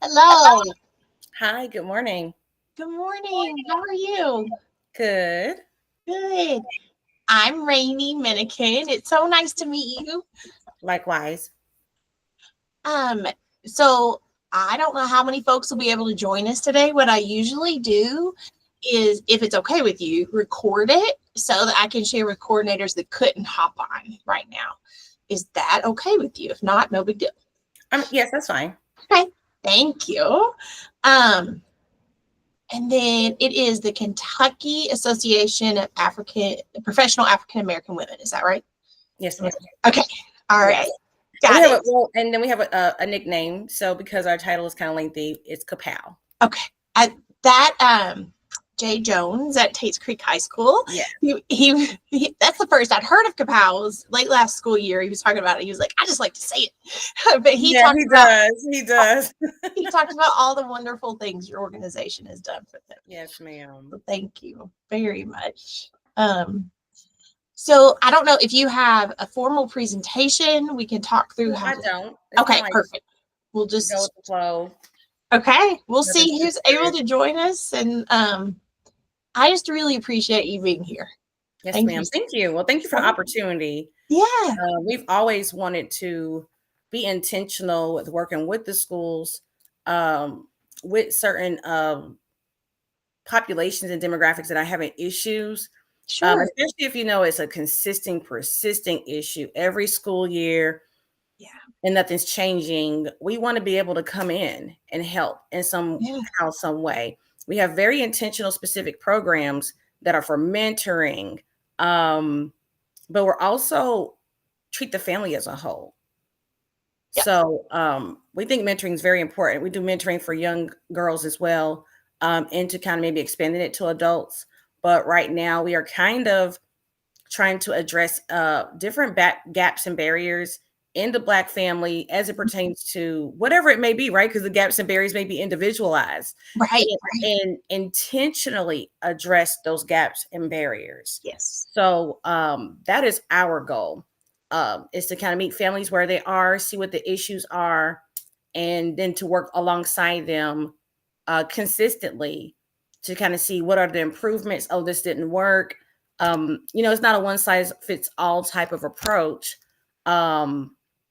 Hello. Hi, good morning. Good morning. How are you? Good. Good. I'm Rainy Minikin. It's so nice to meet you. Likewise. Um, so I don't know how many folks will be able to join us today. What I usually do is, if it's okay with you, record it so that I can share with coordinators that couldn't hop on right now. Is that okay with you? If not, no big deal. Yes, that's fine. Okay. Thank you. Um, And then it is the Kentucky Association of Professional African American Women. Is that right? Yes, ma'am. Okay. All right. Yes. And we Got have it. and then we have a nickname. So because our title is kind of lengthy, it's Kapow. Okay. That Jay Jones at Tates Creek High School. Yeah. He that's the first I'd heard of Kapow. Was late last school year. He was talking about it. He was like, I just like to say it. But he Yeah, talked he about does. He does. he talked about all the wonderful things your organization has done for them. Yes, ma'am. So thank you very much. So I don't know if you have a formal presentation. We can talk through how I to. don't. It's kind Okay, of like perfect. We'll go with just the flow. okay. We'll Nothing see too who's able serious. to join us, and I just really appreciate you being here. Yes, Thank you. ma'am. Thank you. Well, thank you for the opportunity. Yeah. We've always wanted to be intentional with working with the schools, um, with certain populations and demographics that are having issues, Sure. especially if you know it's a consistent, persistent issue every school year. Yeah. And nothing's changing. We want to be able to come in and help in Yeah. somehow, some way. We have very intentional, specific programs that are for mentoring, but we're also treat the family as a whole. Yep. So we think mentoring is very important. We do mentoring for young girls as well, and to kind of maybe expanding it to adults. But right now, we are kind of trying to address different gaps and barriers in the Black family as it pertains to whatever it may be, right? Because the gaps and barriers may be individualized, Right. and, Right. and intentionally address those gaps and barriers. Yes. So that is our goal, is to kind of meet families where they are, see what the issues are, and then to work alongside them consistently to kind of see what are the improvements. Oh, this didn't work. It's not a one size fits all type of approach,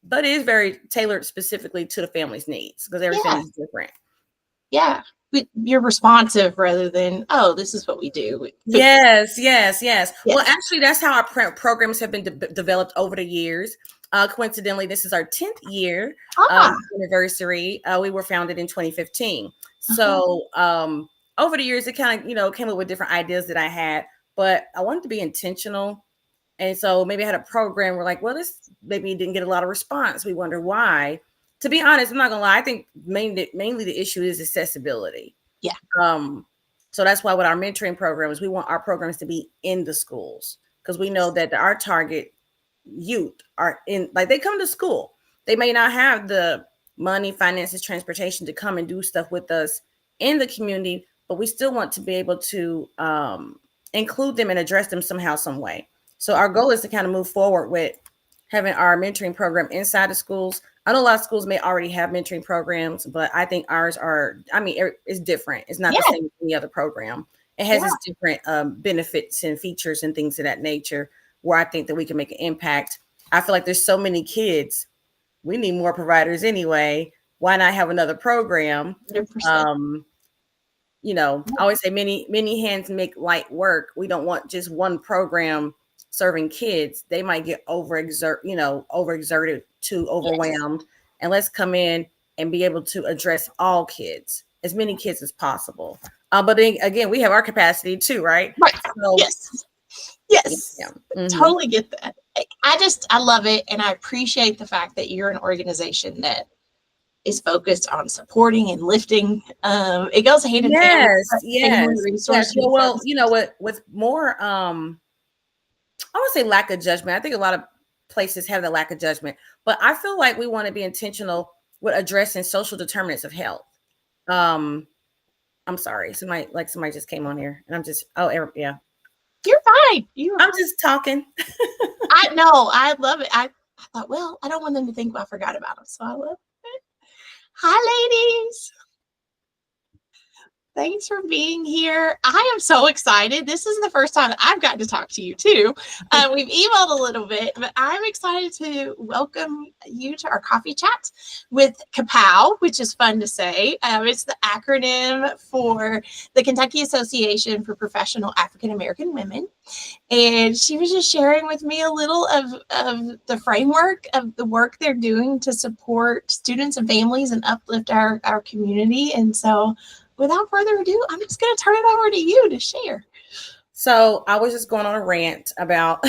but it is very tailored specifically to the family's needs because every Yeah. family is different. Yeah. But you're responsive rather than, oh, this is what we do. Yes. Well, Yes. actually, that's how our programs have been developed over the years. Coincidentally, this is our 10th year Ah. anniversary. We were founded in 2015. Uh-huh. So over the years, it kind of, came up with different ideas that I had, but I wanted to be intentional. And so maybe I had a program where like, well, this maybe didn't get a lot of response. We wonder why. To be honest, I'm not gonna lie. I think mainly the issue is accessibility. Yeah. So that's why with our mentoring programs, we want our programs to be in the schools because we know that our target youth are in, like, they come to school. They may not have the money, finances, transportation to come and do stuff with us in the community, but we still want to be able to include them and address them somehow, some way. So our goal is to kind of move forward with having our mentoring program inside the schools. I know a lot of schools may already have mentoring programs, but I think ours are, it's different. It's not Yeah. the same as any other program. It has Yeah. its different benefits and features and things of that nature where I think that we can make an impact. I feel like there's so many kids. We need more providers anyway. Why not have another program? 100%. I always say many hands make light work. We don't want just one program serving kids. They might get overexerted, too overwhelmed. Yes. And let's come in and be able to address all kids, as many kids as possible. But then again, we have our capacity too, right? Right. So, yes. Yes. Yeah. Mm-hmm. Totally get that. I love it. And I appreciate the fact that you're an organization that is focused on supporting and lifting. It goes hand in hand with family resources. Yes. Well, with more, I want to say lack of judgment. I think a lot of places have the lack of judgment, but I feel like we want to be intentional with addressing social determinants of health. I'm sorry. Somebody just came on here and I'm just, yeah. You're fine. I'm just talking. I know. I love it. I thought, well, I don't want them to think I forgot about them. So I love it. Hi, ladies. Thanks for being here. I am so excited. This is the first time I've gotten to talk to you too. We've emailed a little bit, but I'm excited to welcome you to our coffee chat with KAPOW, which is fun to say. It's the acronym for the Kentucky Association for Professional African American Women. And she was just sharing with me a little of the framework of the work they're doing to support students and families and uplift our community. And so without further ado, I'm just going to turn it over to you to share. So I was just going on a rant about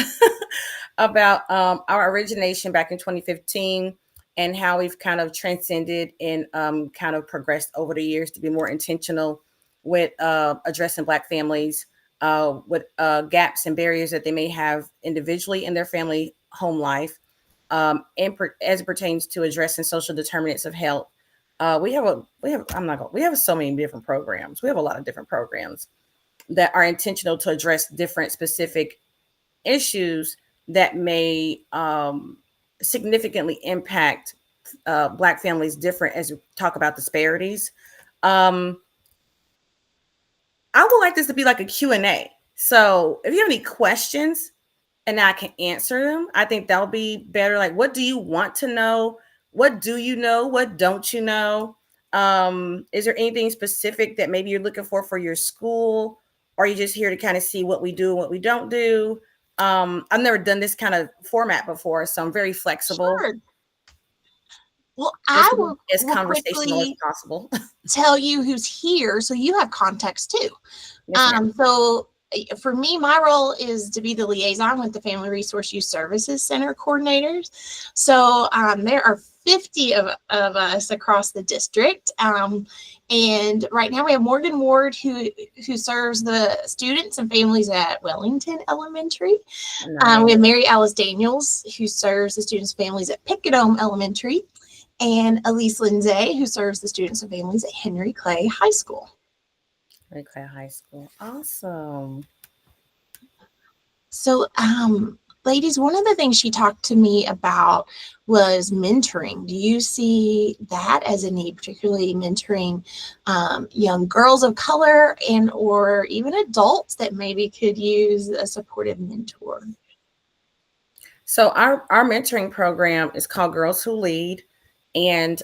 about our origination back in 2015 and how we've kind of transcended and kind of progressed over the years to be more intentional with addressing Black families with gaps and barriers that they may have individually in their family home life, as it pertains to addressing social determinants of health. We have so many different programs. We have a lot of different programs that are intentional to address different specific issues that may significantly impact Black families different as we talk about disparities. I would like this to be like a Q&A. So if you have any questions and I can answer them, I think that'll be better. Like, what do you want to know? What do you know? What don't you know? Is there anything specific that maybe you're looking for your school? Or are you just here to kind of see what we do and what we don't do? I've never done this kind of format before, so I'm very flexible. Sure. Well, I will as conversational as possible. Tell you who's here so you have context too. Yes, so for me, my role is to be the liaison with the Family Resource Youth Services Center coordinators. So there are 50 of us across the district. And right now we have Morgan Ward who serves the students and families at Wellington Elementary. Nice. We have Mary Alice Daniels who serves the students and families at Picadome Elementary. And Elise Lindsay who serves the students and families at Henry Clay High School. Henry Clay High School. Awesome. So, ladies, one of the things she talked to me about was mentoring. Do you see that as a need, particularly mentoring young girls of color and or even adults that maybe could use a supportive mentor? So our mentoring program is called Girls Who Lead. And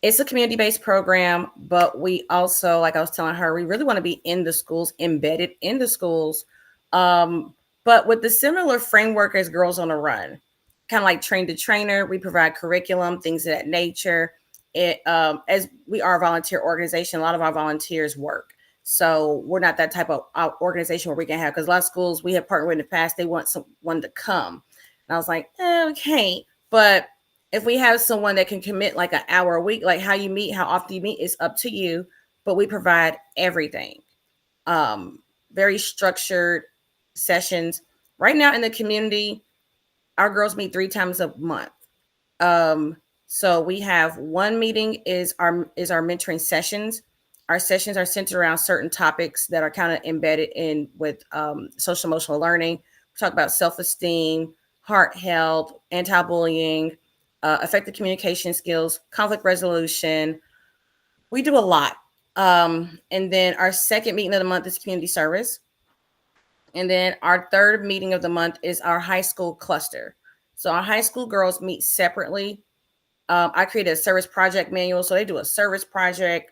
it's a community-based program, but we also, like I was telling her, we really want to be in the schools, embedded in the schools, but with the similar framework as Girls on a Run, kind of like train the trainer. We provide curriculum, things of that nature. As we are a volunteer organization, a lot of our volunteers work. So we're not that type of organization where we can have, because a lot of schools we have partnered with in the past, they want someone to come. And I was like, okay, but if we have someone that can commit like an hour a week, like how you meet, how often you meet is up to you, but we provide everything. Very structured sessions. Right now in the community, our girls meet 3 times a month. So we have one meeting is our mentoring sessions. Our sessions are centered around certain topics that are kind of embedded in with social emotional learning. We talk about self-esteem, heart health, anti-bullying, effective communication skills, conflict resolution. We do a lot. And then our second meeting of the month is community service. And then our third meeting of the month is our high school cluster. So our high school girls meet separately. I created a service project manual. So they do a service project.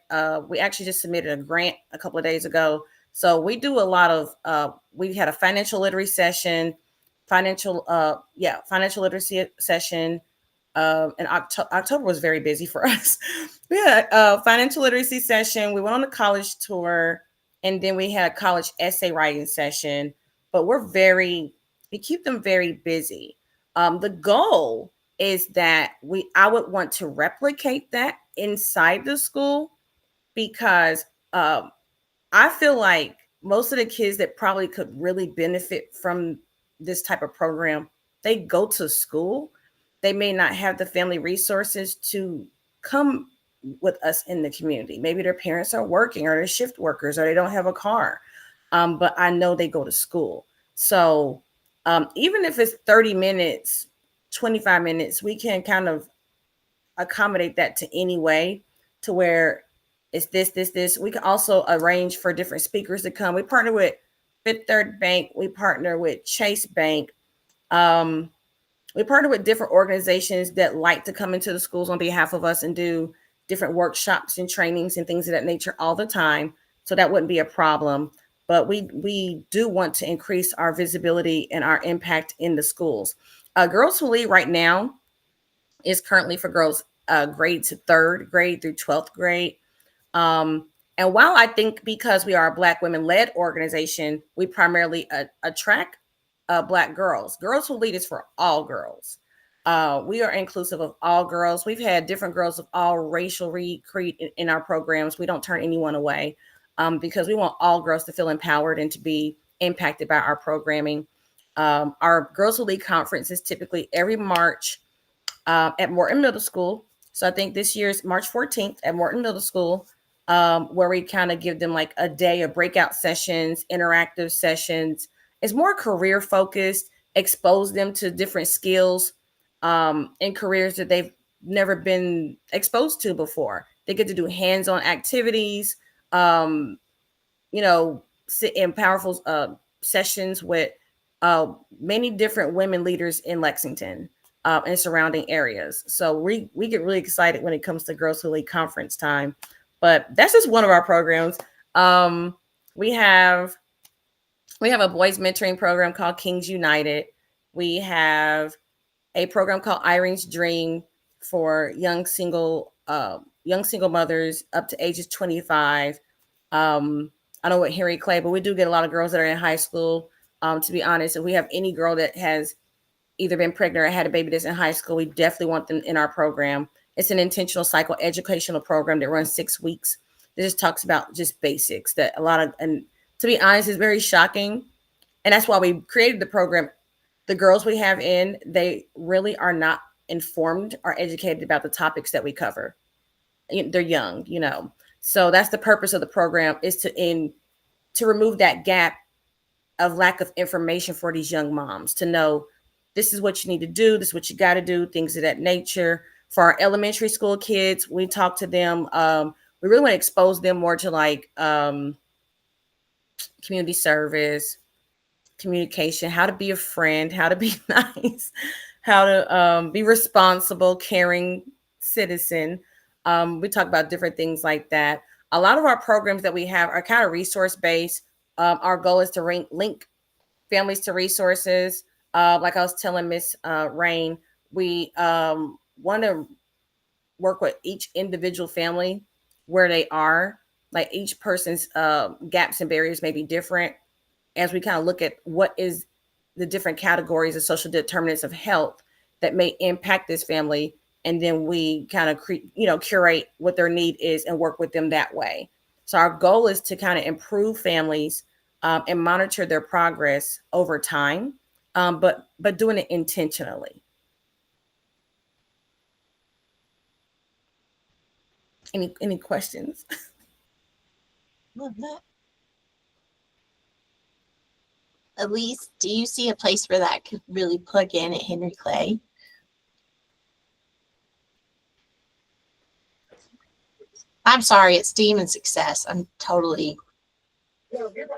We actually just submitted a grant a couple of days ago. So we do a lot of, we had a financial literacy session, financial literacy session. And October was very busy for us. We had a financial literacy session. We went on a college tour, and then we had a college essay writing session. But we keep them very busy. The goal is that I would want to replicate that inside the school, because I feel like most of the kids that probably could really benefit from this type of program, they go to school. They may not have the family resources to come with us in the community. Maybe their parents are working, or they're shift workers, or they don't have a car. But I know they go to school. So even if it's 30 minutes, 25 minutes, we can kind of accommodate that to any way to where it's this. We can also arrange for different speakers to come. We partner with Fifth Third Bank. We partner with Chase Bank. We partner with different organizations that like to come into the schools on behalf of us and do different workshops and trainings and things of that nature all the time. So that wouldn't be a problem. But we do want to increase our visibility and our impact in the schools. Girls Who Lead right now is currently for girls grades 3rd grade through 12th grade. And while I think because we are a Black women-led organization, we primarily attract Black girls. Girls Who Lead is for all girls. We are inclusive of all girls. We've had different girls of all racial creed in our programs. We don't turn anyone away because we want all girls to feel empowered and to be impacted by our programming. Our Girls Who Lead conference is typically every March at Morton Middle School. So I think this year's March 14th at Morton Middle School, where we kind of give them like a day of breakout sessions, interactive sessions. It's more career focused, expose them to different skills in careers that they've never been exposed to before. They get to do hands-on activities, sit in powerful sessions with many different women leaders in Lexington and surrounding areas. So we get really excited when it comes to Girls Who Lead conference time. But that's just one of our programs. We have a boys mentoring program called Kings United. We have a program called Irene's Dream for young single mothers up to ages 25. I know with Henry Clay, but we do get a lot of girls that are in high school. To be honest, if we have any girl that has either been pregnant or had a baby that's in high school, we definitely want them in our program. It's an intentional psychoeducational program that runs 6 weeks. That just talks about just basics that and to be honest, is very shocking. And that's why we created the program. The girls we have in, they really are not informed or educated about the topics that we cover. They're young, So that's the purpose of the program, is to remove that gap of lack of information for these young moms to know this is what you need to do, this is what you got to do, things of that nature. For our elementary school kids, we talk to them. We really want to expose them more to like community service, communication, how to be a friend, how to be nice, how to be responsible, caring citizen. We talk about different things like that. A lot of our programs that we have are kind of resource based. Our goal is to link families to resources. Like I was telling Miss Rain, we want to work with each individual family where they are. Like each person's gaps and barriers may be different, as we kind of look at what is the different categories of social determinants of health that may impact this family. And then we kind of curate what their need is and work with them that way. So our goal is to kind of improve families and monitor their progress over time, but doing it intentionally. Any questions? Love that. Elise, do you see a place where that could really plug in at Henry Clay? I'm sorry, it's Demon Success. I'm totally,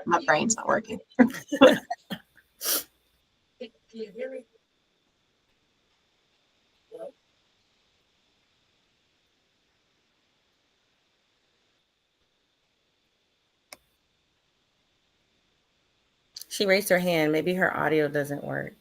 my brain's not working. She raised her hand. Maybe her audio doesn't work.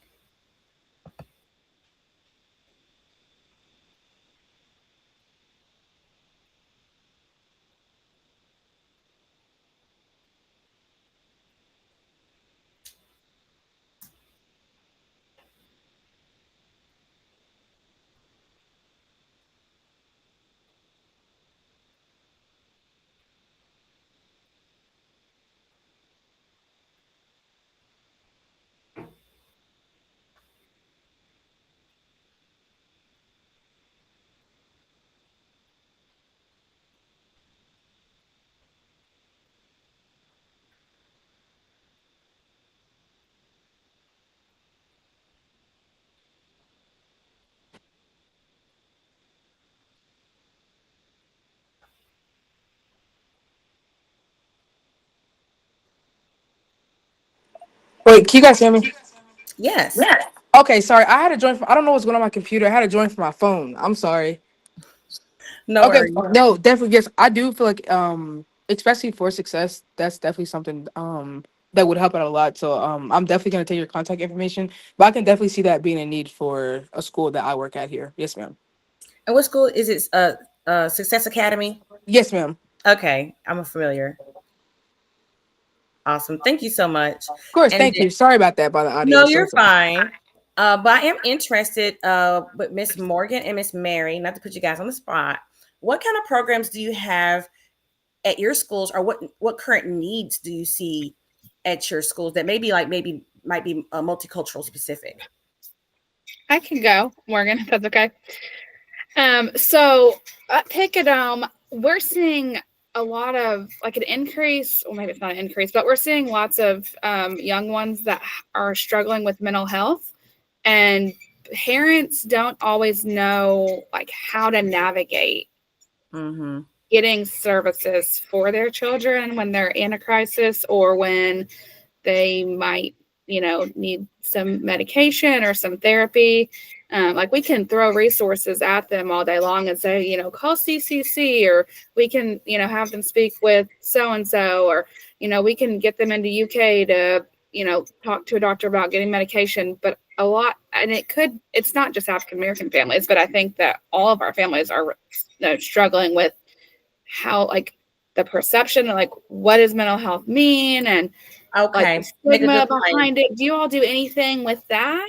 Wait, can you guys hear me? Yes. Okay, sorry. I had to join. I don't know what's going on my computer. I had to join from my phone. I'm sorry. No Okay, worries. no, definitely yes. I do feel like especially for success, that's definitely something that would help out a lot. So I'm definitely gonna take your contact information, but I can definitely see that being a need for a school that I work at here. Yes, ma'am. And what school is it? Success Academy. Yes, ma'am. Okay, I'm familiar. Awesome. Thank you so much. Of course. And Thank you. Sorry about that by the audio. no, So you're sorry. fine. But I am interested with Miss Morgan and Miss Mary, not to put you guys on the spot. What kind of programs do you have at your schools, or what current needs do you see at your schools that maybe might be multicultural specific? I can go, Morgan, if that's okay. So at Picadome, we're seeing a lot of like an increase, or maybe it's not an increase, but we're seeing lots of young ones that are struggling with mental health, and parents don't always know like how to navigate Mm-hmm. getting services for their children when they're in a crisis, or when they might, need some medication or some therapy. Like we can throw resources at them all day long and say, call CCC, or we can, have them speak with so-and-so, or, we can get them into UK to, talk to a doctor about getting medication. But a lot, and it's not just African-American families, but I think that all of our families are struggling with how, like, the perception of like, what does mental health mean? And Okay, like the make a stigma good point. behind it. Do you all do anything with that?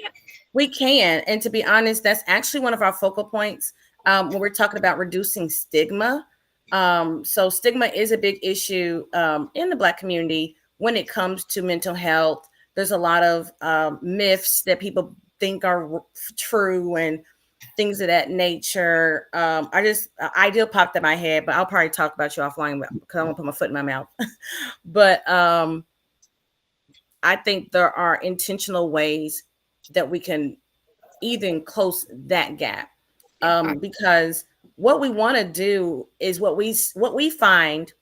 We can, and to be honest, that's actually one of our focal points when we're talking about reducing stigma. So stigma is a big issue in the Black community when it comes to mental health. There's a lot of myths that think are true and things of that nature. Ideal popped in my head, but I'll probably talk about you offline because I won't put my foot in my mouth. But I think there are intentional ways that we can even close that gap, because what we want to do is what we find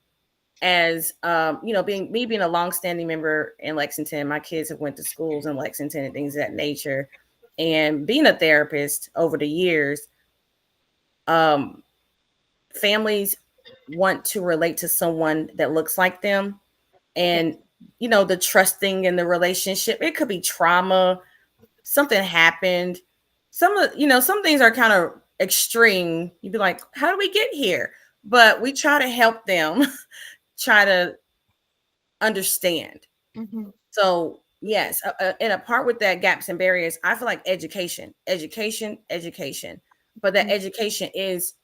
as being a longstanding member in Lexington. My kids have went to schools in Lexington and things of that nature, and being a therapist over the years, families want to relate to someone that looks like them, and the trusting in the relationship. It could be trauma, something happened. Some things are kind of extreme. You'd be like, how do we get here? But we try to help them try to understand. Mm-hmm. So yes, and a part with that gaps and barriers, I feel like education. But that education is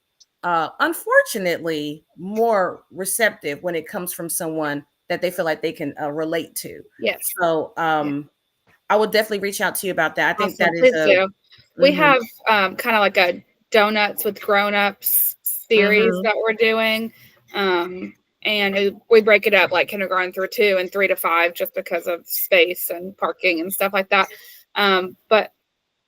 unfortunately more receptive when it comes from someone that they feel like they can relate to. Yes. So I will definitely reach out to you about that. I think Awesome. that Please is do. We have kind of like a donuts with grown-ups series that we're doing. And we break it up like kindergarten through 2 and 3 to 5, just because of space and parking and stuff like that. But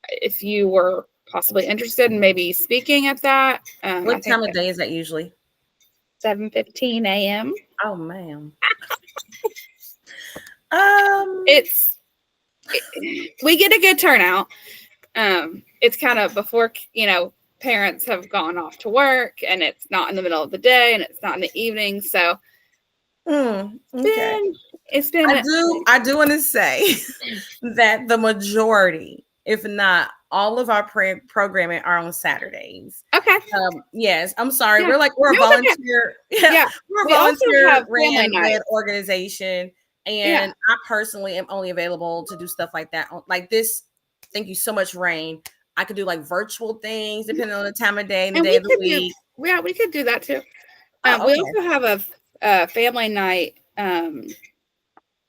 if you were possibly interested in maybe speaking at that, what time of day is that usually? 7:15 a.m. Oh man. We get a good turnout. It's kind of before, parents have gone off to work, and it's not in the middle of the day, and it's not in the evening. So okay. It's been I do want to say that the majority, if not all of our programming are on Saturdays. Okay. Yes, I'm sorry. Yeah. We're a volunteer. Okay. Yeah. We're a volunteer ran organization. And I personally am only available to do stuff like that. Like this. Thank you so much, Rain. I could do like virtual things depending on the time of day and the day of the week. We could do that too. Okay. We also have a family night in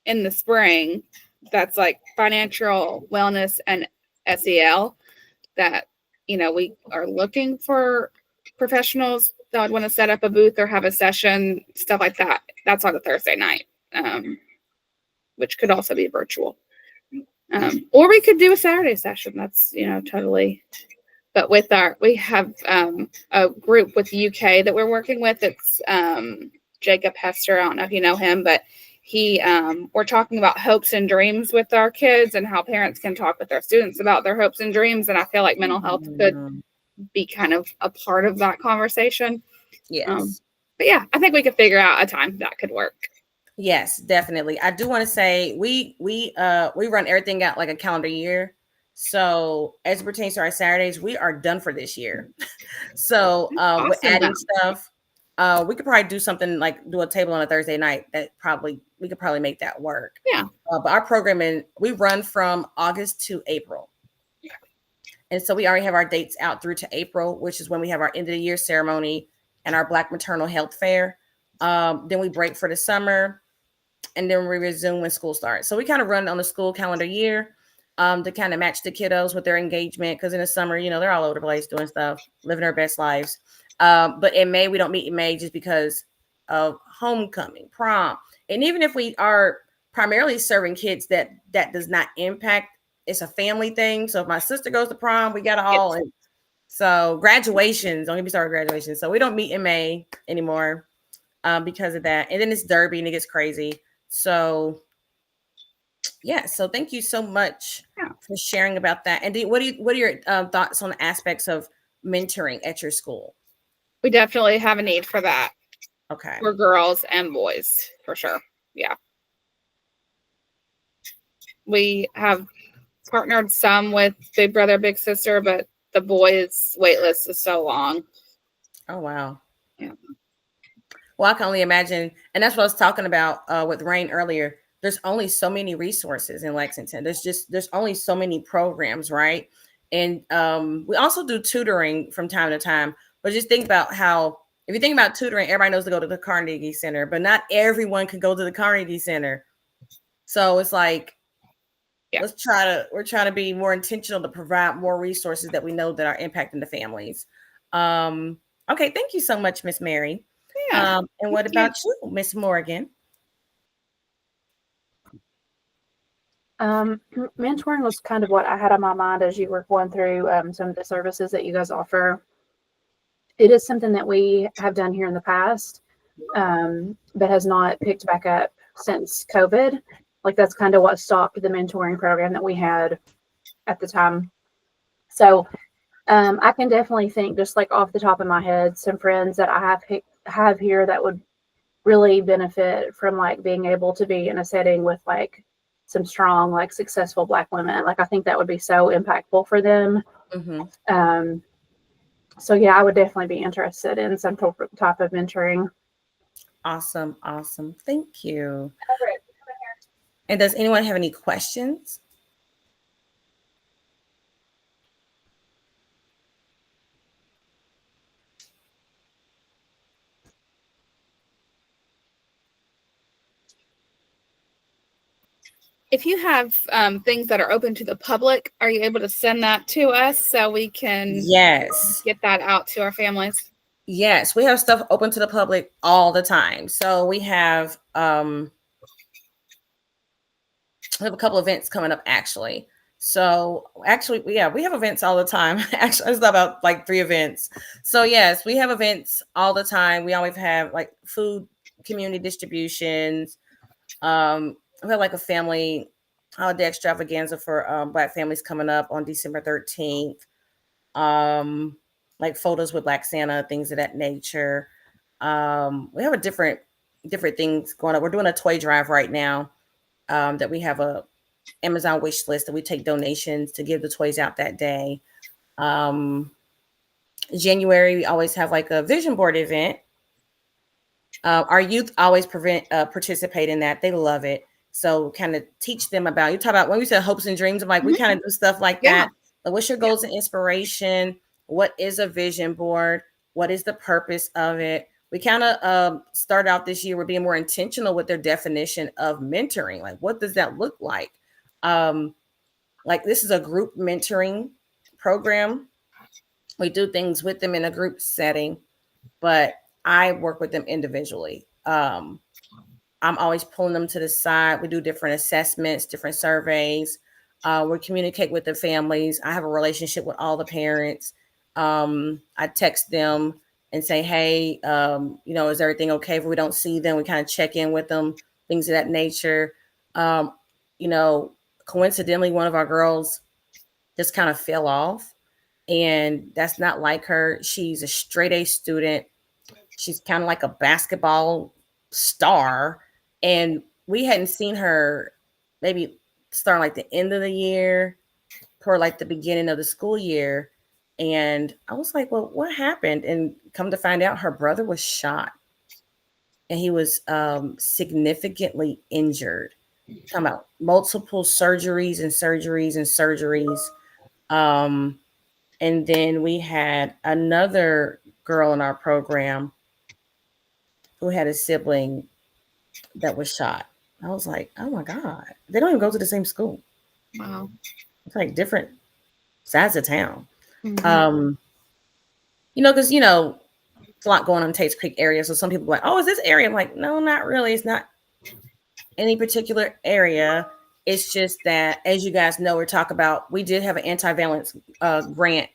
the spring that's like financial wellness and SEL that, we are looking for professionals that would want to set up a booth or have a session, stuff like that. That's on a Thursday night, which could also be virtual. Or we could do a Saturday session. That's, totally. But we have a group with the UK that we're working with. It's Jacob Hester. I don't know if you know him, but we're talking about hopes and dreams with our kids and how parents can talk with their students about their hopes and dreams. And I feel like mental health could be kind of a part of that conversation. Yes. But yeah, I think we could figure out a time that could work. Yes, definitely. I do want to say we run everything out like a calendar year. So as it pertains to our Saturdays, we are done for this year. So with Awesome. adding stuff, we could probably do something like do a table on a Thursday night. We could probably make that work. Yeah. But our programming, we run from August to April. Yeah. And so we already have our dates out through to April, which is when we have our end of the year ceremony and our Black Maternal Health Fair. Then we break for the summer, and then we resume when school starts. So we kind of run on the school calendar year to kind of match the kiddos with their engagement. Because in the summer, you know, they're all over the place doing stuff, living their best lives. But in May, we don't meet in May just because of homecoming, prom. And even if we are primarily serving kids that does not impact, it's a family thing. So if my sister goes to prom, we got to all. And so graduations, don't get me started graduation. So we don't meet in May anymore because of that. And then it's Derby and it gets crazy. So yeah, so thank you so much for sharing about that. And what are your thoughts on the aspects of mentoring at your school? We definitely have a need for that. Okay. For girls and boys, for sure. Yeah. We have partnered some with Big Brother, Big Sister, but the boys' wait list is so long. Oh, wow. Yeah. Well, I can only imagine. And that's what I was talking about with Rain earlier. There's only so many resources in Lexington. There's only so many programs, right? And we also do tutoring from time to time. But just think about how, if you think about tutoring, everybody knows to go to the Carnegie Center, but not everyone can go to the Carnegie Center. So it's like, we're trying to be more intentional to provide more resources that we know that are impacting the families. Okay, thank you so much, Miss Mary. Yeah. And what about you, Miss Morgan? Mentoring was kind of what I had on my mind as you were going through some of the services that you guys offer. It is something that we have done here in the past, but has not picked back up since COVID. Like that's kind of what stopped the mentoring program that we had at the time. So I can definitely think, just like off the top of my head, some friends that I have here that would really benefit from like being able to be in a setting with like some strong, like successful Black women. Like I think that would be so impactful for them. Mm-hmm. So yeah, I would definitely be interested in some type of mentoring. Awesome. Thank you. And does anyone have any questions? If you have things that are open to the public, are you able to send that to us so we can get that out to our families? Yes, we have stuff open to the public all the time. So we have a couple events coming up actually. So actually, we have events all the time. Actually, it's about like 3 events. So yes, we have events all the time. We always have like food community distributions. We have like a family holiday extravaganza for Black families coming up on December 13th. Like photos with Black Santa, things of that nature. We have a different things going on. We're doing a toy drive right now. That we have a Amazon wish list that we take donations to give the toys out that day. January, we always have like a vision board event. Our youth always participate in that. They love it. So kind of teach them about, you talk about when we said hopes and dreams, I'm like, we kind of do stuff like that. But what's your goals and inspiration? What is a vision board? What is the purpose of it? We kind of start out this year with being more intentional with their definition of mentoring. Like, what does that look like? Like this is a group mentoring program. We do things with them in a group setting, but I work with them individually. I'm always pulling them to the side. We do different assessments, different surveys. We communicate with the families. I have a relationship with all the parents. I text them and say, hey, is everything okay? If we don't see them, we kind of check in with them things of that nature. You know, coincidentally, one of our girls just kind of fell off, and that's not like her. She's a straight A student. She's kind of like a basketball star, and we hadn't seen her maybe starting like the end of the year toward like the beginning of the school year. And I was like, well, what happened? And come to find out, her brother was shot, and he was significantly injured. Talking about multiple surgeries and surgeries and surgeries. And then we had another girl in our program who had a sibling that was shot. I was like, oh my God, they don't even go to the same school. Wow. It's like different sides of town. Mhm. You know, because, you know, it's a lot going on in Tate's Creek area. So some people are like, oh, is this area? I'm like, no, not really. It's not any particular area. It's just that, as you guys know, we did have an anti-violence grant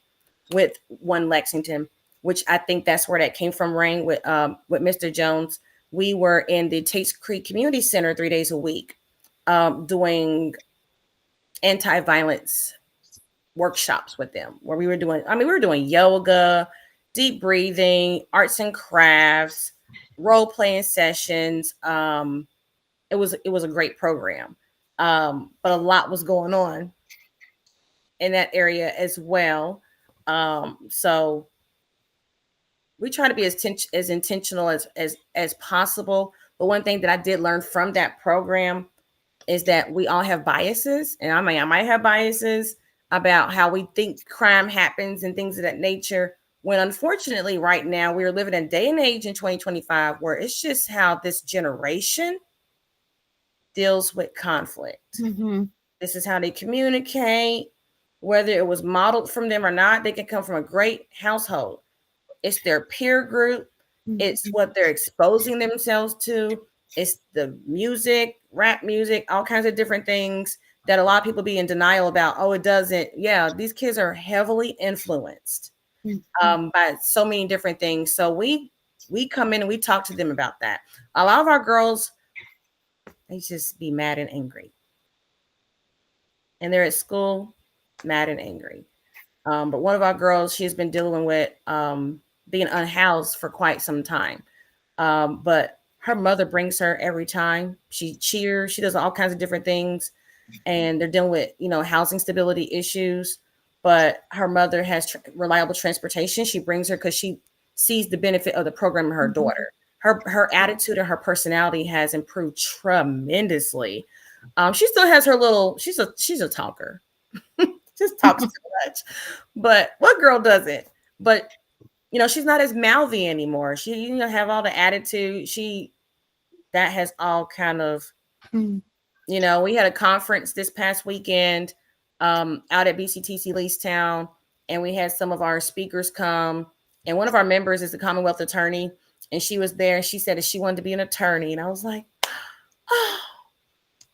with One Lexington, which I think that's where that came from, Rain, with Mr. Jones. We were in the Tate's Creek Community Center 3 days a week doing anti-violence workshops with them, where we were doing yoga, deep breathing, arts and crafts, role playing sessions. It was a great program, but a lot was going on in that area as well. So we try to be as intentional as possible. But one thing that I did learn from that program is that we all have biases, and I might have biases about how we think crime happens and things of that nature. When unfortunately, right now, we're living in a day and age in 2025 where it's just how this generation deals with conflict. Mhm. This is how they communicate, whether it was modeled from them or not. They can come from a great household. It's their peer group. It's what they're exposing themselves to. It's the music, rap music, all kinds of different things that a lot of people be in denial about. Oh, it doesn't. Yeah, these kids are heavily influenced by so many different things. So we come in and we talk to them about that. A lot of our girls, they just be mad and angry. And they're at school, mad and angry. But one of our girls, she's been dealing with being unhoused for quite some time. But her mother brings her every time. She cheers. She does all kinds of different things. And they're dealing with, you know, housing stability issues. But her mother has reliable transportation. She brings her because she sees the benefit of the program in her daughter. Her attitude and her personality has improved tremendously. She still has her little, she's a talker. Just talks too much. But what girl doesn't? But you know, she's not as mouthy anymore. She, you know, have all the attitude. That has all kind of, you know, we had a conference this past weekend out at BCTC Leestown, and we had some of our speakers come, and one of our members is a Commonwealth attorney, and she was there, and she said that she wanted to be an attorney, and I was like, oh.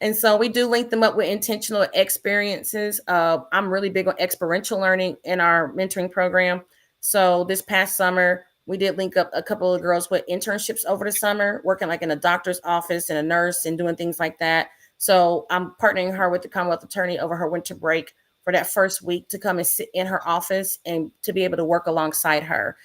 And so we do link them up with intentional experiences. I'm really big on experiential learning in our mentoring program. So this past summer, we did link up a couple of girls with internships over the summer, working like in a doctor's office and a nurse and doing things like that. So I'm partnering her with the Commonwealth attorney over her winter break for that first week to come and sit in her office and to be able to work alongside her.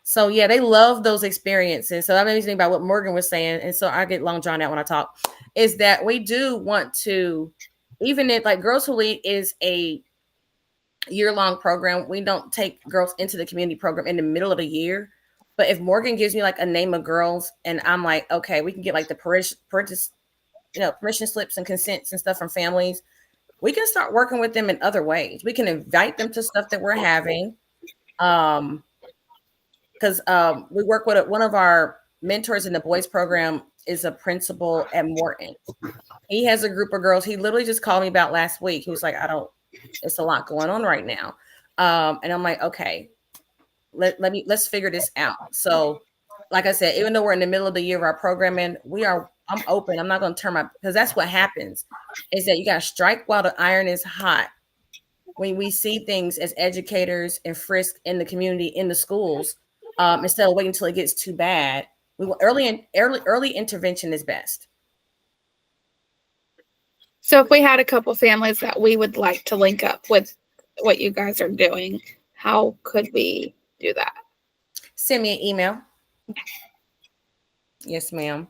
So yeah, they love those experiences. So that makes me think about what Morgan was saying. And so I get long drawn out when I talk, is that we do want to, even if like Girls Who Lead is a year-long program, we don't take girls into the community program in the middle of the year. But if Morgan gives me like a name of girls and I'm like, okay, we can get like the permission slips and consents and stuff from families, we can start working with them in other ways. We can invite them to stuff that we're having. Because we work with one of our mentors in the boys program is a principal at Morton. He has a group of girls. He literally just called me about last week. He was like, it's a lot going on right now. And I'm like, okay, let's figure this out. So like I said, even though we're in the middle of the year of our programming, I'm open. I'm not going to turn because that's what happens is that you got to strike while the iron is hot. When we see things as educators and frisk in the community, in the schools, instead of waiting until it gets too bad, early intervention is best. So if we had a couple families that we would like to link up with what you guys are doing, how could we do that? Send me an email. Yes, ma'am.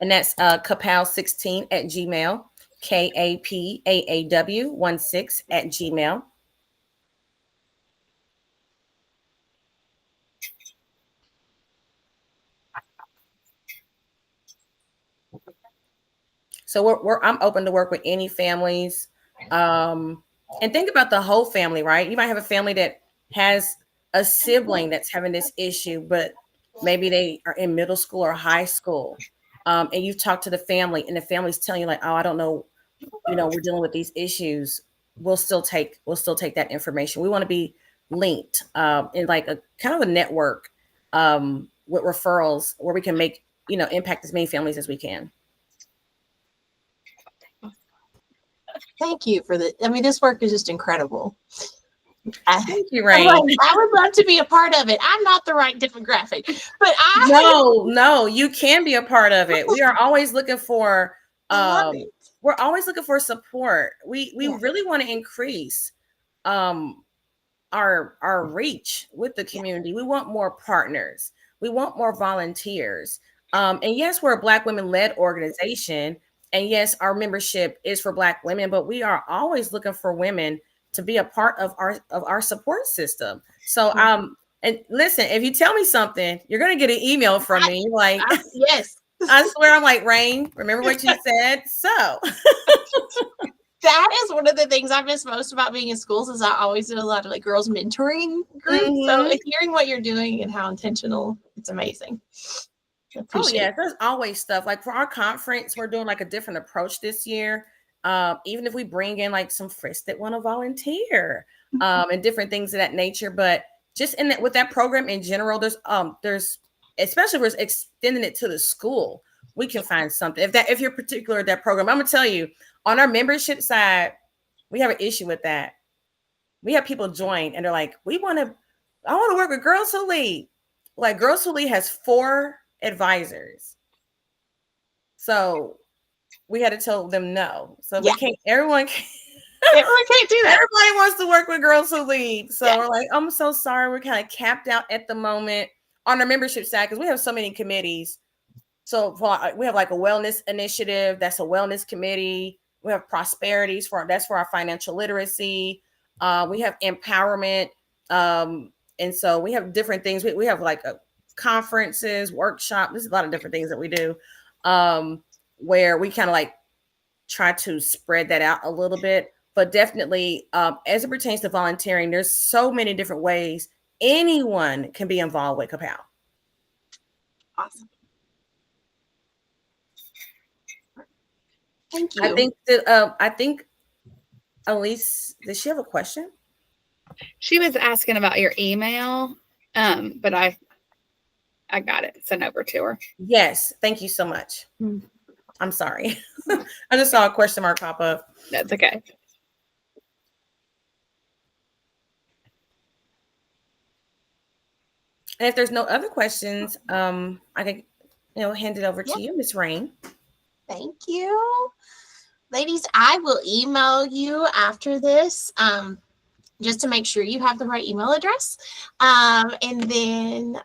And that's kapaw16 at Gmail. KAPAAW16 at Gmail. So I'm open to work with any families. And think about the whole family, right? You might have a family that has a sibling that's having this issue, but maybe they are in middle school or high school. And you've talked to the family and the family's telling you like, oh, I don't know, we're dealing with these issues. We'll still take that information. We want to be linked in like a kind of a network with referrals where we can make, impact as many families as we can. Thank you for this work is just incredible. Thank you, Rain. I would love to be a part of it. I'm not the right demographic, but No, you can be a part of it. We are always looking for we're always looking for support. We really want to increase our reach with the community. We want more partners. We want more volunteers. And yes, we're a Black women-led organization. And yes, our membership is for Black women, but we are always looking for women to be a part of our support system. So and listen, if you tell me something, you're gonna get an email from me. Like, yes. I swear, I'm like, Rain, remember what you said? So that is one of the things I miss most about being in schools is I always did a lot of like girls mentoring groups. Mm-hmm. So hearing what you're doing and how intentional, it's amazing. Oh yeah, there's always stuff. Like for our conference, we're doing like a different approach this year. Even if we bring in like some friends that want to volunteer, and different things of that nature. But just in that with that program in general, there's especially if we're extending it to the school, we can find something. If you're particular at that program, I'm gonna tell you on our membership side, we have an issue with that. We have people join and they're like, I want to work with Girls Who Lead. Like Girls Who Lead has 4 advisors. So we had to tell them no. So we can't, everyone can't do that. Everybody wants to work with Girls Who Lead. So we're like, I'm so sorry. We're kind of capped out at the moment on our membership side because we have so many committees. So we have like a wellness initiative. That's a wellness committee. We have prosperities that's for our financial literacy. We have empowerment. And so we have different things. We have like conferences, workshops. There's a lot of different things that we do where we kind of like try to spread that out a little bit. But definitely, as it pertains to volunteering, there's so many different ways anyone can be involved with Kapaw. Awesome. Thank you. I think Elise, does she have a question? She was asking about your email, but I got it sent over to her. Yes, thank you so much. I'm sorry. I just saw a question mark pop up. That's okay. And if there's no other questions, I can hand it over to you, Ms. Rain. Thank you. Ladies, I will email you after this just to make sure you have the right email address. And then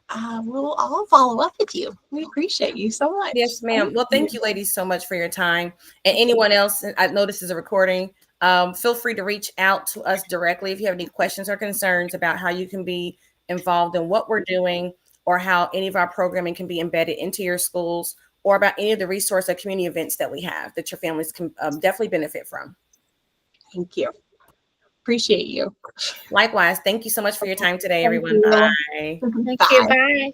we'll all follow up with you. We appreciate you so much. Yes, ma'am. Well, thank you, ladies, so much for your time. And anyone else, I know this is a recording, feel free to reach out to us directly if you have any questions or concerns about how you can be involved in what we're doing or how any of our programming can be embedded into your schools or about any of the resource or community events that we have that your families can definitely benefit from. Thank you. Appreciate you. Likewise. Thank you so much for your time today, everyone. Bye. Thank you. Bye.